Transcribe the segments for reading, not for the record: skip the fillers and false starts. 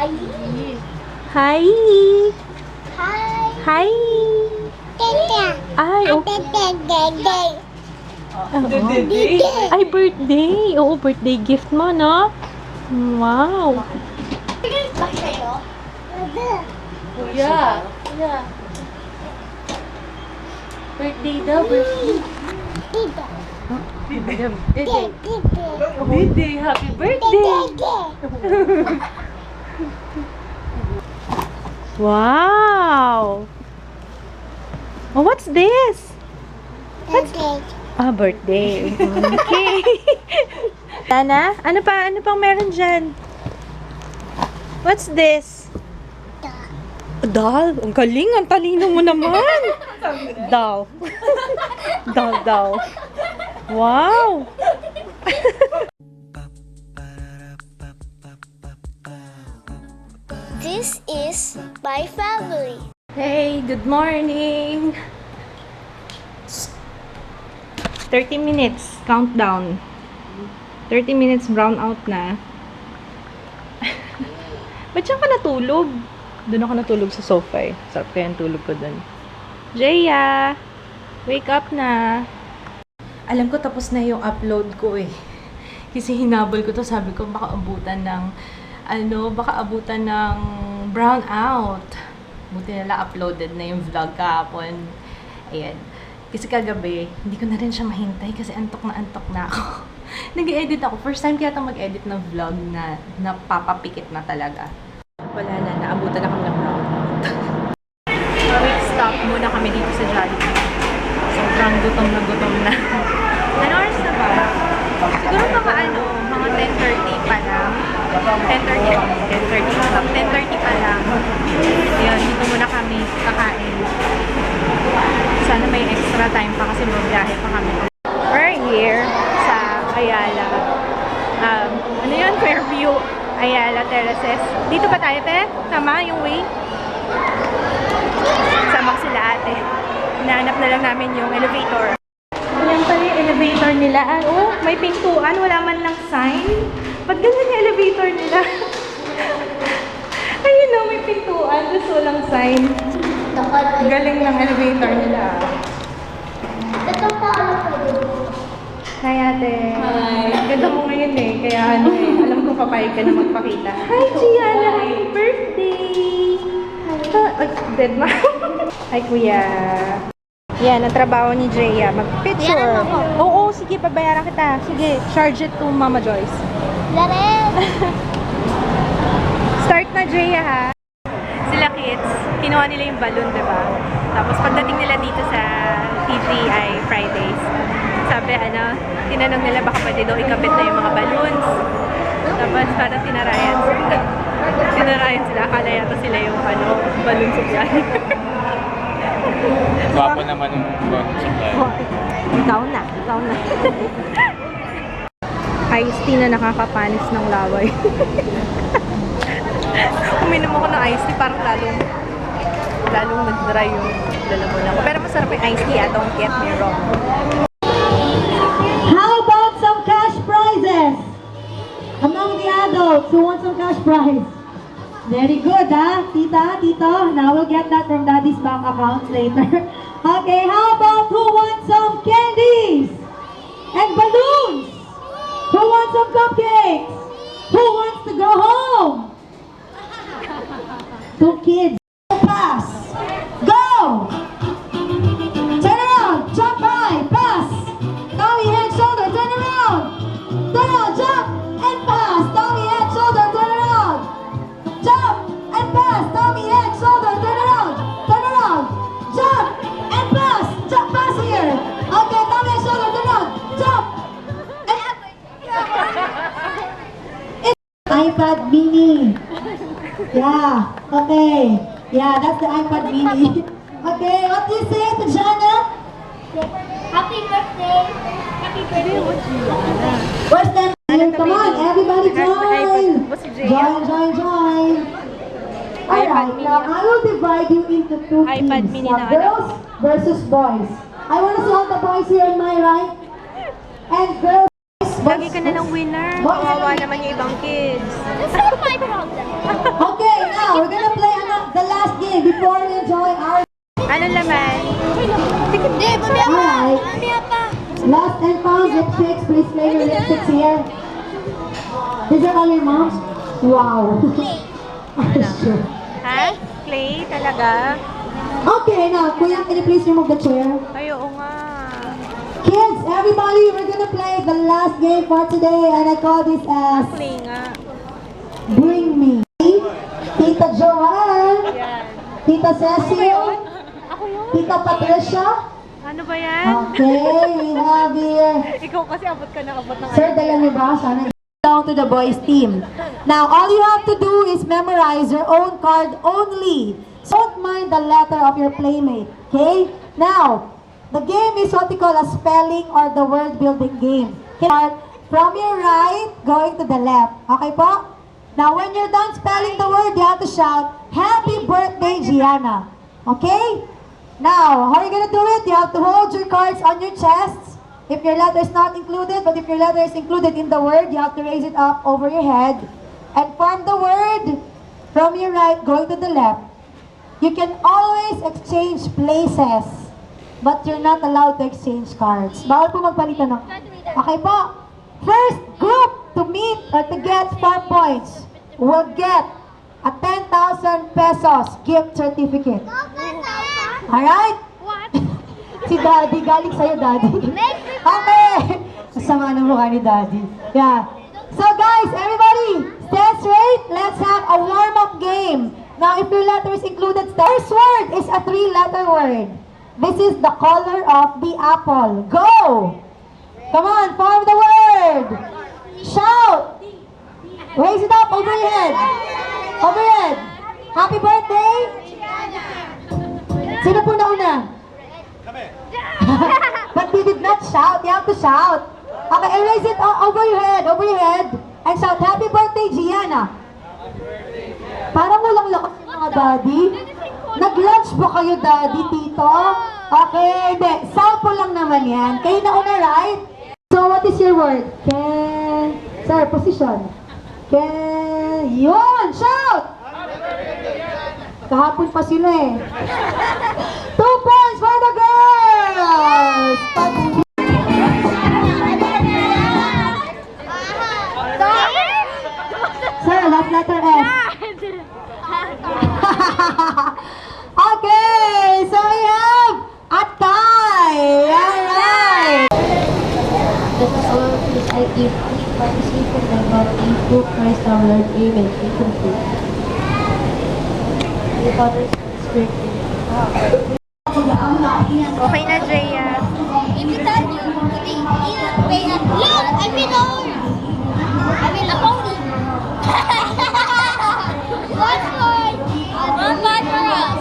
Hi. Hi. Hi. Hi. Tita. Ay, okay. Ay, birthday. Oo, birthday gift mo, no? Wow. Ba kayo? Kuya. Kuya. Birthday daw, birthday. Tita. Birthday. Birthday, happy birthday. Wow. Oh, what's this? Birthday. Okay. Dana, ano pang meron dyan? What's this? Doll. Ang galing, ang talino mo naman. Doll. Doll. Wow. This is my family. Hey, good morning. 30 minutes countdown. 30 minutes brown out na. Ba't siya ka natulog? Doon ako natulog sa sofa eh. Sarap kaya yung tulog ko doon. Jaya! Wake up na! Alam ko tapos na yung upload ko eh. Kasi hinabol ko to, sabi ko baka abutan ng brown out. Buti nila uploaded na yung vlog kahapon. Ayan. Kasi kagabi, hindi ko na rin siya mahintay kasi antok na ako. Nag-edit ako. First time kaya mag-edit ng vlog na napapapikit na talaga. Wala na, naabutan na kami ng brown out. Stop muna kami dito sa Jollibee. Sobrang gutom na. Ano oras na ba? Siguro mga 10:30 pa lang. 10:30 pa lang. Yun, dito muna kami kakain. Sana may extra time pa kasi magbiyahe pa kami. We're here sa Ayala. Ano yun? Fairview Ayala Terraces. Dito ba tayo, te? Tama yung way? Sama ko sila ate. Hinahanap na lang namin yung elevator. Ayan pala yung elevator nila. Oh, may pintuan. Wala man lang sign. Ba't ganyan yung elevator nila? Ayun na, may pintuan. Gusto walang sign. Galing ng elevator nila. Ito pa alam ko din. Hi, ate. Hi. Ganda mo ngayon eh. Kaya alam ko papayag ka na magpakita. Hi, Gianna. Happy birthday. Ay, dead ma. Hi, kuya. Yan, ang trabaho ni Jaya. Mag-picture. Bayaran mo ako. Oo, sige, pabayaran kita. Sige, charge it to Mama Joyce. Laren. Start na, Jaya, ha? Sila kids, kinuha nila yung balloon, diba? Tapos pagdating nila dito sa TGI Fridays, sabi, tinanong nila baka pwede daw ikabit na yung mga balloons. Tapos parang tinarayan sila. Akala yata sila yung balloon supply. Gwapo naman yung balloon supply. Ikaw na. Iced tea na nakakapanis ng laway. Uminom ako ng iced tea, parang lalong nag-dry yung lalamunan ko. Pero masarap yung iced tea, don't get me wrong. How about some cash prizes? Among the adults who want some cash prize? Very good, Tita, Tito. Now we'll get that from Daddy's bank account later. Okay, how about who wants some candies? And balloons? Who wants some cupcakes? Who wants to go home? 2 kids. Pass. Go! Turn around. Jump high. Pass. Tommy, head, shoulder. Turn around. Turn around. Jump and pass. Tommy, head, shoulder. Turn around. Jump and pass. Tommy, head, shoulder. Turn around. Turn around. Jump and pass. Jump, pass here. Okay, Tommy, head, shoulder. Turn around. Jump. iPad mini. Yeah, okay. Yeah, that's the iPad mini. Okay, what do you say to Jana? Happy birthday. Happy birthday. Where's the... Come on, everybody join! What's Jaya? Join! Alright, now I will divide you into 2 iPad teams. mini Now, na girls versus boys. I want to see all the boys here on my right. And girls Lagi ka na lang winner. Kawawa naman yung ibang kids. That's not my problem. Okay, now we're gonna play the last game before we enjoy our... Ano naman? Hindi, mamaya pa. Alright. Mamaya pa. Lost and found lipsticks. Please play your lipsticks here. These are all your moms? Wow. Sure. Ha? Clay talaga? Okay, now, Kuya, can you please remove the chair? Ay, oo nga. Kids, everybody, we're gonna play the last game for today, and I call this as Clay nga. Bring Me. Tita Joanne, Yan. Tita Cecil, Ako yun? Tita Patricia. Ano ba yan? Okay, we have here. Ikaw kasi abot ka na abot ng Sir, dala niyo ba? Sana down to the boys team. Now, all you have to do is memorize your own card only. So don't mind the letter of your playmate. Okay? Now, the game is what we call a spelling or the word building game. Okay? From your right, going to the left. Okay po? Now, when you're done spelling the word, you have to shout, Happy Birthday, Gianna. Okay? Now, how are you gonna do it? You have to hold your cards on your chests. If your letter is not included, but if your letter is included in the word, you have to raise it up over your head and form the word from your right going to the left. You can always exchange places, but you're not allowed to exchange cards. Bawal po magpalitan ng... Okay po? First group to meet or to get 4 points will get a 10,000 pesos gift certificate. Alright? What? Si Daddy, galing sa'yo, Daddy. Okay! Masama ng mukha ni Daddy. Yeah. So guys, everybody, stand straight. Let's have a warm-up game. Now, if your letter is included, the first word is a 3-letter word. This is the color of the apple. Go! Come on, form the word. Shout! Raise it up over your head. Over your head. Happy birthday! Sino po nauna? But we did not shout. You have to shout. Okay, erase it over your head. Over your head. And shout, Happy birthday, Gianna. Parang walang lakas yung mga daddy. Nag-lunch ba kayo, daddy, tito? Okay, hindi. Sample lang naman yan. Kayo na una, right? So, what is your word? Can... Sir, position. Can... Yun! Shout! Kahapon pa sila eh. 2 points for the girls! Sir, last letter S. Okay, so we have a tie. Alright. That was all please I give participate in the book Christ our Lord. Amen. We complete. The Father's Spirit. Okay na, Jaya. Imitan niyo. Look, I'm in all. I'm in a pony. One point. One point for us.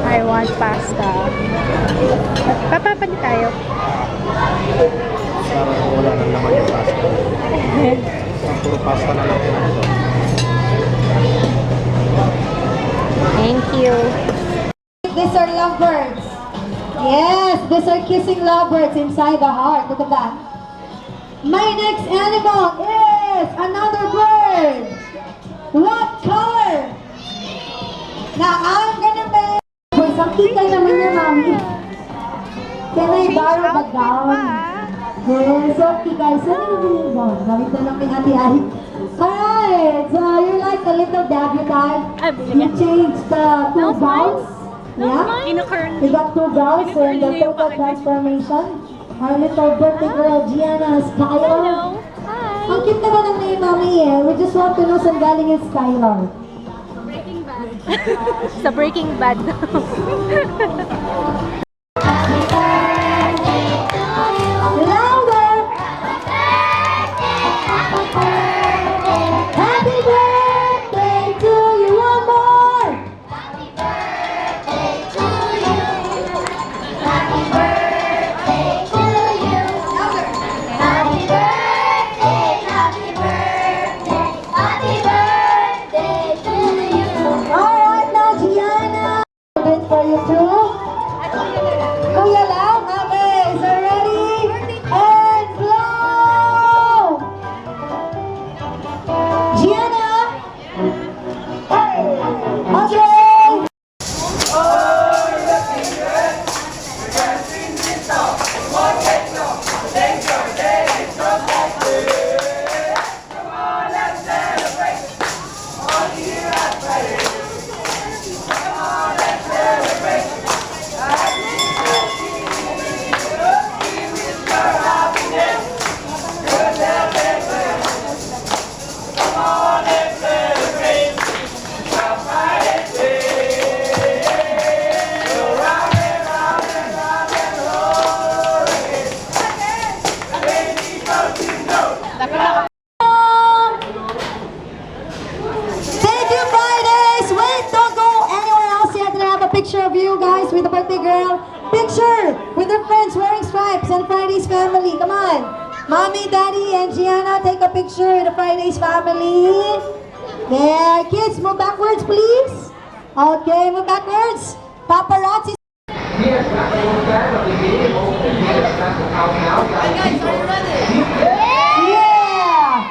I want pasta. Papapalit tayo. Parang wala na naman yung pasta. Puro pasta na lang yun. Thank you. These are lovebirds. Yes, these are kissing lovebirds inside the heart. Look at that. My next animal is another bird. What color? Now I'm gonna make... Boy, something kayo naman niya, mami. Can I borrow the gown? Yes, okay guys. Saan na naman yung gown? Gamit na lang ni Ate Ay. Alright, so you're like a little debutante. You changed the 2 gowns. Yeah? You got 2 gowns and the total transformation. Our little birthday girl, Gianna Skylar. Ang cute naman ng name, mami eh. We just want to know saan galing yung Skylar. Sa Breaking Bad. Louder! Happy birthday to you, one more! Happy birthday to bit for you too. Kuya lang? Okay, so ready? And blow! Gianna? Okay! Thank you, Fridays! Wait, don't go anywhere else yet. I have a picture of you guys with the birthday girl. Picture with their friends wearing stripes and Fridays family. Come on. Mommy, Daddy, and Gianna, take a picture with the Fridays family. There. Kids, move backwards, please. Okay, move backwards. Paparazzi. Yeah!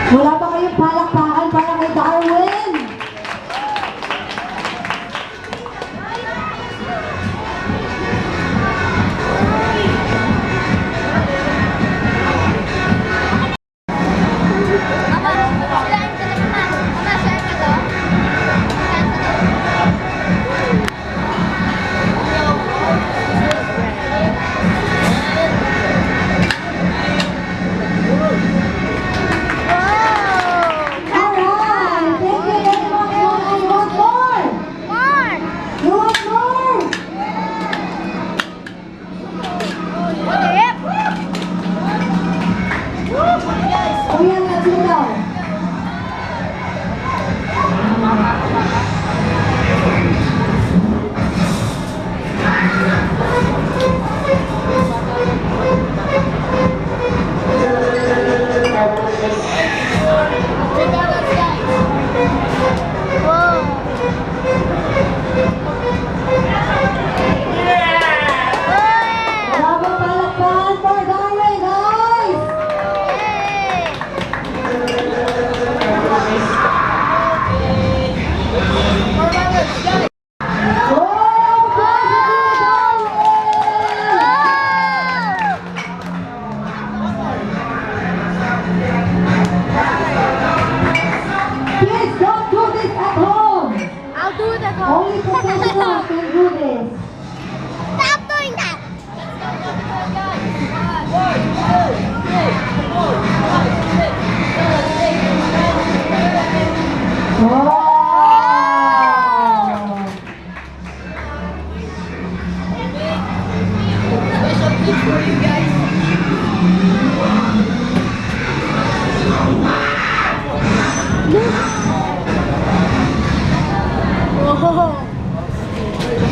Wala ba kayong palakpakan para kay Darwin? Mama, sulain ko na naman. Mama, sulain ko to. Sulain ko to. Alright! Thank you very much, Mona. You want more? More! You want more? Yep! Kuya, let's go down. Wala bang palakpakan for Darwin, guys? Oh, kids, don't do this at home. I'll do it at home. Only professionals can do this. Stop doing that! Wow!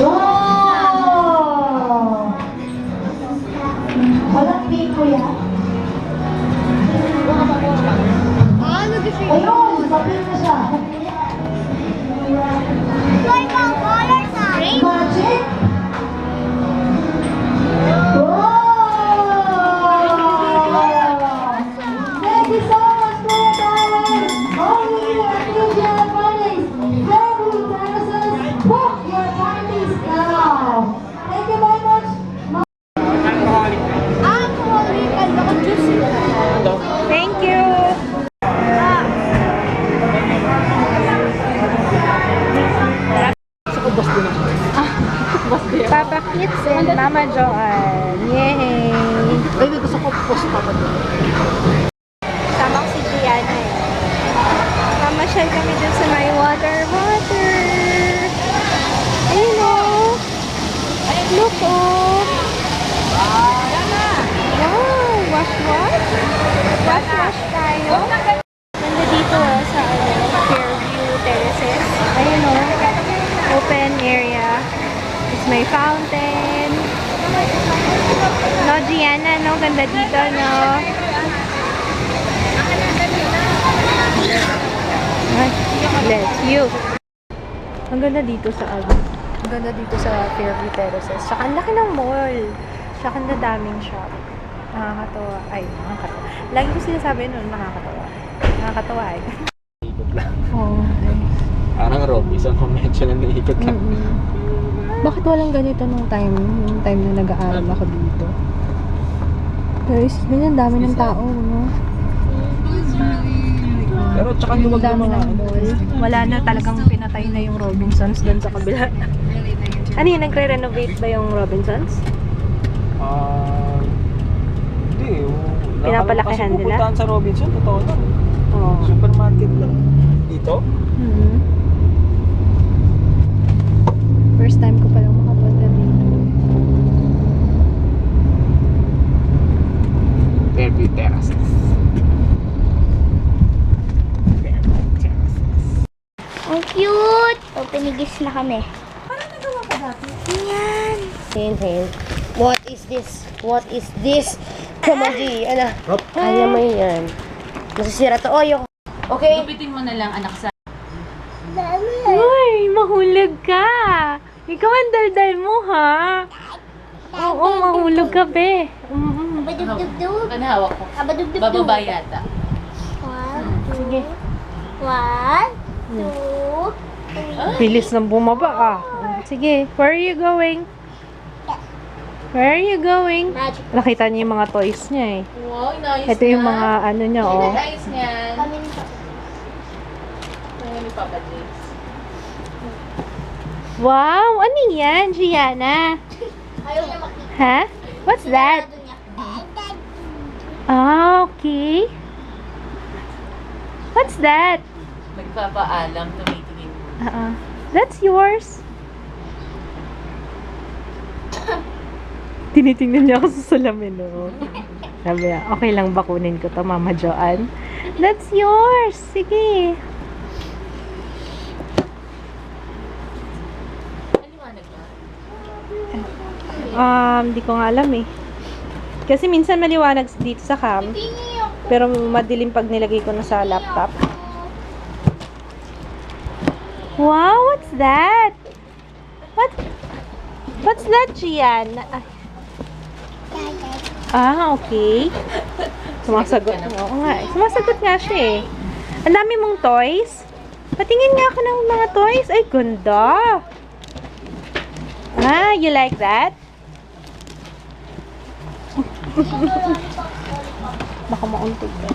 Wow! Walang pink ko yan? Ayun! Papil na siya. Like all colors are rainbow. Magic? Wow! Thank you so much, Kuya Darwin! Only at Fusion Parties! Very Terraces, book your parties now! Thank you very much! Alcoholic and ako juicy. Thank you! Papa Kits and Mama Joanne. Yay! Ay, dito sa post pa doon. Sama ko si Gianna eh. Mamasyal kami dun sa may water. Ayun o. Look o. Wow! Wash tayo. Ganda dito sa ano. Here's my fountain. No, Gianna, no? Ganda dito, no? Ay, bless you. Ang ganda dito sa Ang ganda dito sa Fairview Terraces. Tsaka ang laki ng mall. Tsaka ang daming shop. Nakakatawa. Ay, nakakatawa. Lagi ko sinasabi nun, nakakatawa. Nakakatawa eh. Ikot lang. Oo. Parang Robinson Convention na naikot lang. Bakit walang ganito nung time na nag-aaral ako dito? Pero ganyan, dami ng tao, no? Pero tsaka yung Ang dami ng mall. Wala na, talagang pinatay na yung Robinsons doon sa kabila. Ano yun, nagre-renovate ba yung Robinsons? Hindi. Pinapalakihan kasi nila? pupuntahan sa Robinson, totoo lang. Oo. Supermarket lang. Dito? First time ko palang makapunta dito. Fairview Terraces. Ang cute! O, pinigis na kami. Yan. Inhale. What is this? What is this? Come on, G. Ano? Kaya mo yan. Masisira to. Oh, yung... Okay. Gupitin mo na lang, anak sa... Uy, mahulog ka! Ikaw ang daldal mo, ha? Oo, mahulog ka, be. Abadugdugdug. Ano hawak ko? Abadugdugdug. Bababa yata. Sige. 1, 2, 3. Bilis ng bumaba, ah. Sige, where are you going? Where are you going? Magic. Nakita niyo yung mga toys niya, eh. Wow, nice. Ito yung mga ano niya, oh. Nice niyan. Kami na. Ngayon ni Papa James. Wow, ano yan, Gianna? Ayaw niya makita. Ha? What's that? Sarado niya. Ah, okay. What's that? Nagpapaalam, tumitingin mo. That's yours. Tinitingnan niya ako sa salamin, no? Sabi niya, okay lang ba kunin ko to, Mama Joanne? That's yours. Sige. Maliwanag ba? Di ko nga alam eh. Kasi minsan maliwanag dito sa cam, pero madilim pag nilagay ko na sa laptop. Wow, what's that? What's that, Gian? Okay. Sumasagot. Oo nga. Sumasagot nga siya eh. Ang dami mong toys. Patingin nga ako ng mga toys. Ay, ganda. You like that? Baka mauntog ka.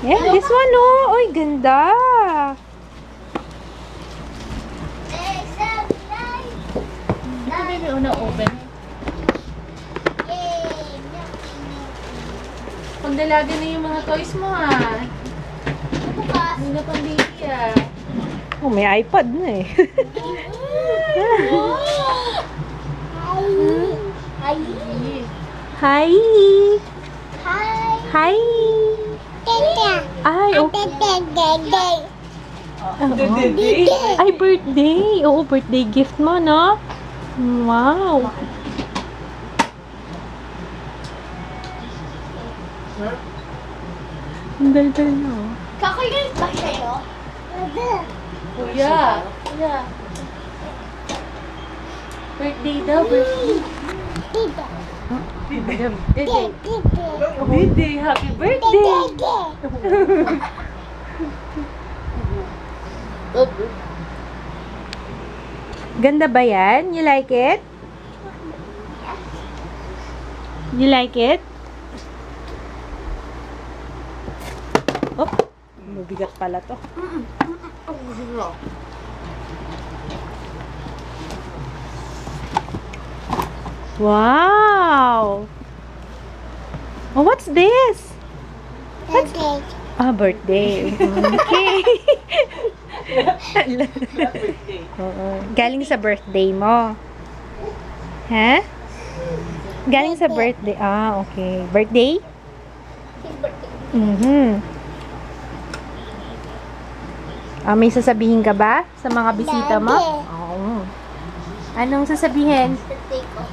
Yeah, this one, oh. Uy, ganda. Hindi na open. Pagdalaga na yung mga toys mo, ha. Bukas. Hindi na pambili, ah. Oh, may iPad na eh. Hi. Hi! Hi. Hi! Tete. Ay, oh. Ay, birthday! Oo, birthday gift mo, no? Wow! Ang dal-dal na, oh. Kakainin ba sa'yo? Kuya. Kuya. Birthday daw, birthday. Birthday, happy birthday. Ganda ba yan? You like it? You like it? Oh, mabigat pala to. Wow! Oh, what's this? Birthday. Okay. Oo. Galing sa birthday mo. Ha? Galing sa birthday. Okay. Birthday? May sasabihin ka ba sa mga bisita mo? Oo. Anong sasabihin? Birthday ko.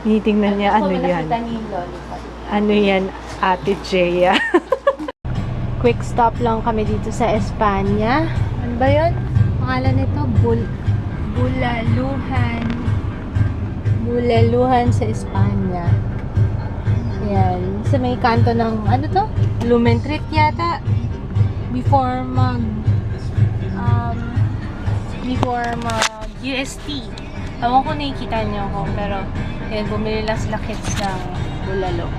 Tinitingnan niya, ano yan? Ano yan, Ate Jaya? Quick stop lang kami dito sa Espanya. Ano ba yun? Pangalan nito? Bulaluhan. Bulaluhan sa Espanya. Yan. Sa may kanto ng, ano to? Lumentrit yata. Before mag UST. Ewan ko nakikita niyo ako, pero yan, bumili lang sila kids ng bulalo.